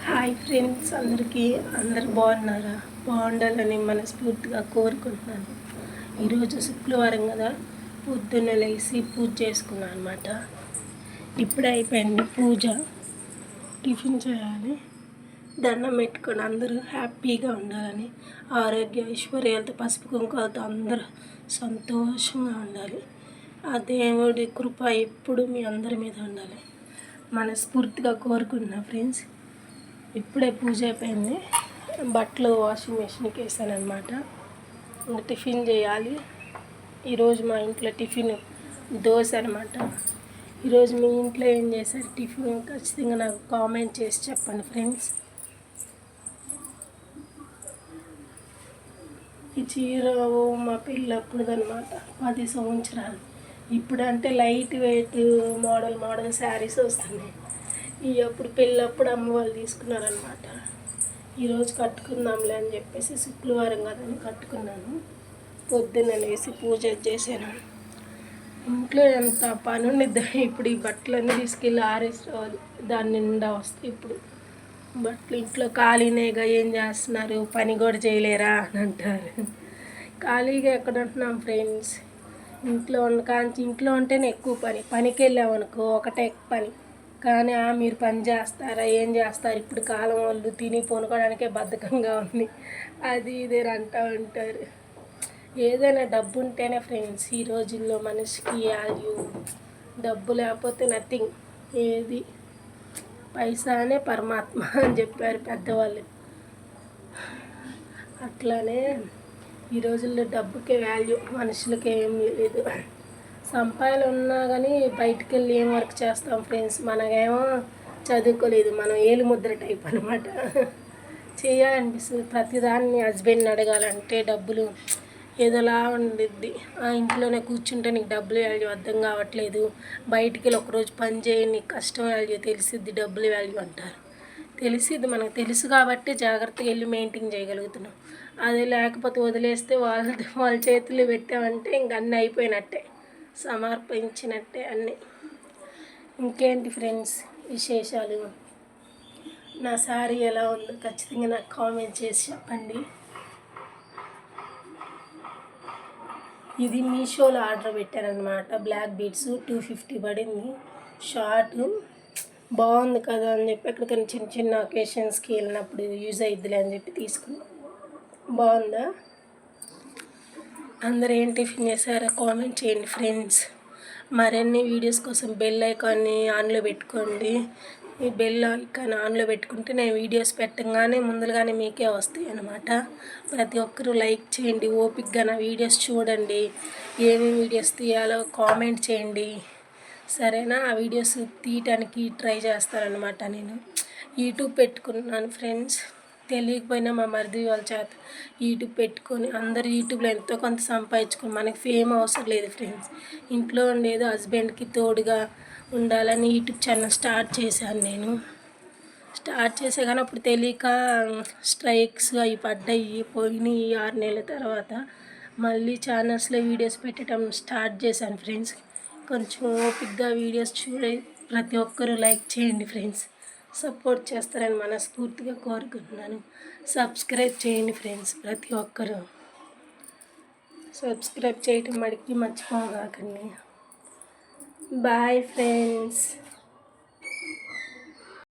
Hi friends, అందరు బాగున్నారా? బాగుండాలని మనస్ఫూర్తిగా కోరుకుంటున్నాను. ఈరోజు శుక్రవారం కదా, పొద్దున్న లేచి పూజ చేసుకున్నాను అనమాట. ఇప్పుడే అయిపోయింది పూజ. టిఫిన్ చేయాలి, దండం పెట్టుకొని అందరూ హ్యాపీగా ఉండాలని, ఆరోగ్య ఐశ్వర్యాలతో పసుపు కుంకాలతో అందరూ సంతోషంగా ఉండాలి. ఆ దేవుడి కృప ఎప్పుడు మీ అందరి మీద ఉండాలి మనస్ఫూర్తిగా కోరుకుంటున్నా ఫ్రెండ్స్. ఇప్పుడే పూజ అయిపోయింది, బట్టలు వాషింగ్ మెషిన్కి వేసాను అనమాట. ఇంకా టిఫిన్ చేయాలి. ఈరోజు మా ఇంట్లో టిఫిన్ దోశ అనమాట. ఈరోజు మీ ఇంట్లో ఏం చేశారు టిఫిన్? ఖచ్చితంగా నాకు కామెంట్ చేసి చెప్పండి ఫ్రెండ్స్. ఈ చీర మా పెళ్ళప్పుడుదనమాట, 10 సంవత్సరాలు. ఇప్పుడంటే లైట్ వెయిట్ మోడల్ శారీస్ వస్తున్నాయి. అప్పుడు పెళ్ళప్పుడు అమ్మ వాళ్ళు తీసుకున్నారనమాట. ఈరోజు కట్టుకుందాంలే అని చెప్పేసి శుక్రవారం కదని కట్టుకున్నాను. పొద్దున్న లేసి పూజ చేశాను. ఇంట్లో ఎంత పని ఉండిద్దా. ఇప్పుడు ఈ బట్టలన్నీ తీసుకెళ్ళి ఆరేసుకోవాలి, దాని నిండా వస్తాయి. ఇప్పుడు బట్టలు ఇంట్లో ఖాళీనేగా, ఏం చేస్తున్నారు, పని కూడా చేయలేరా అని అంటారు. ఖాళీగా ఎక్కడ ఉంటున్నాం ఫ్రెండ్స్? ఇంట్లో ఉంటేనే ఎక్కువ పనికి వెళ్ళామనుకో ఒకటే పని. కానీ మీరు పని చేస్తారా, ఏం చేస్తారు? ఇప్పుడు కాలం వాళ్ళు తిని పొనుకోవడానికే బద్ధకంగా ఉంది, అది ఇది అంటూ ఉంటారు. ఏదైనా డబ్బు ఉంటేనే ఫ్రెండ్స్ ఈ రోజుల్లో మనిషికి వాల్యూ. డబ్బు లేకపోతే నథింగ్. ఏది పైసానే పరమాత్మ అని చెప్పారు పెద్దవాళ్ళు. అట్లానే ఈ రోజుల్లో డబ్బుకే వాల్యూ, మనుషులకి ఏం లేదు. సంపాదన ఉన్నా కానీ బయటికి వెళ్ళి ఏం వర్క్ చేస్తాం ఫ్రెండ్స్? మనకేమో చదువుకోలేదు, మనం ఏలుముద్ర టైప్ అనమాట. చేయాలనిపిస్తుంది ప్రతిదాన్ని. హస్బెండ్ని అడగాలంటే డబ్బులు ఏదోలా ఉండిద్ది. ఆ ఇంట్లోనే కూర్చుంటే నీకు డబ్బులు వాల్యూ అర్థం కావట్లేదు, బయటికి వెళ్ళి ఒకరోజు పని చేయి, నీకు కష్టం వాల్యూ తెలిసిద్ది, డబ్బులు వాల్యూ అంటారు. తెలిసిద్ది, మనకు తెలుసు కాబట్టి జాగ్రత్తగా వెళ్ళి మెయింటైన్ చేయగలుగుతున్నాం. అది లేకపోతే వదిలేస్తే వాళ్ళ చేతులు పెట్టామంటే ఇంక అన్నీ అయిపోయినట్టే, సమర్పించినట్టే అన్నీ. ఇంకేంటి ఫ్రెండ్స్ విశేషాలు? నా శారీ ఎలా ఉందో ఖచ్చితంగా నాకు కామెంట్ చేసి చెప్పండి. ఇది మీషోలో ఆర్డర్ పెట్టానమాట. బ్లాక్ బీడ్స్ 250 పడింది. షార్ట్ బాగుంది కదా అని చెప్పి ఎక్కడికైనా చిన్న ఒకేషన్స్కి వెళ్ళినప్పుడు యూజ్ అయిద్దిలే అని చెప్పి తీసుకున్నాం. బాగుందా? అందరూ ఏం టిఫిన్ చేశారో కామెంట్ చేయండి ఫ్రెండ్స్. మరిన్ని వీడియోస్ కోసం బెల్ ఐకాన్ని ఆన్లో పెట్టుకోండి. ఈ బెల్ ఐకాన్ ఆన్లో పెట్టుకుంటే నేను వీడియోస్ పెట్టగానే ముందుగానే మీకే వస్తాయి అన్నమాట. ప్రతి ఒక్కరూ లైక్ చేయండి, ఓపికగా నా వీడియోస్ చూడండి. ఏమేమి వీడియోస్ తీయాలో కామెంట్ చేయండి, సరేనా? ఆ వీడియోస్ తీయటానికి ట్రై చేస్తానన్నమాట. నేను యూట్యూబ్ పెట్టుకున్నాను ఫ్రెండ్స్. తెలియకపోయినా మా మరిది వాళ్ళ చేత యూట్యూబ్ పెట్టుకొని అందరు యూట్యూబ్లో ఎంతో కొంత సంపాదించుకొని, మనకి ఫేమ్ అవసరం లేదు ఫ్రెండ్స్. ఇంట్లో ఉండేది హస్బెండ్కి తోడుగా ఉండాలని యూట్యూబ్ ఛానల్ స్టార్ట్ చేశాను నేను. స్టార్ట్ చేసే కానీ అప్పుడు తెలియక స్ట్రైక్స్ అవి పడ్డాయి, పోయినాయి. 6 నెలల తర్వాత మళ్ళీ ఛానల్స్లో వీడియోస్ పెట్టడం స్టార్ట్ చేశాను ఫ్రెండ్స్. కొంచెం ఓపిక్గా వీడియోస్ ప్రతి ఒక్కరూ లైక్ చేయండి ఫ్రెండ్స్. సపోర్ట్ చేస్తారని మనస్ఫూర్తిగా కోరుకుంటున్నాను. సబ్స్క్రైబ్ చేయండి ఫ్రెండ్స్. ప్రతి ఒక్కరూ సబ్స్క్రైబ్ చేయటం మడికి మర్చిపోగాకండి. Bye friends.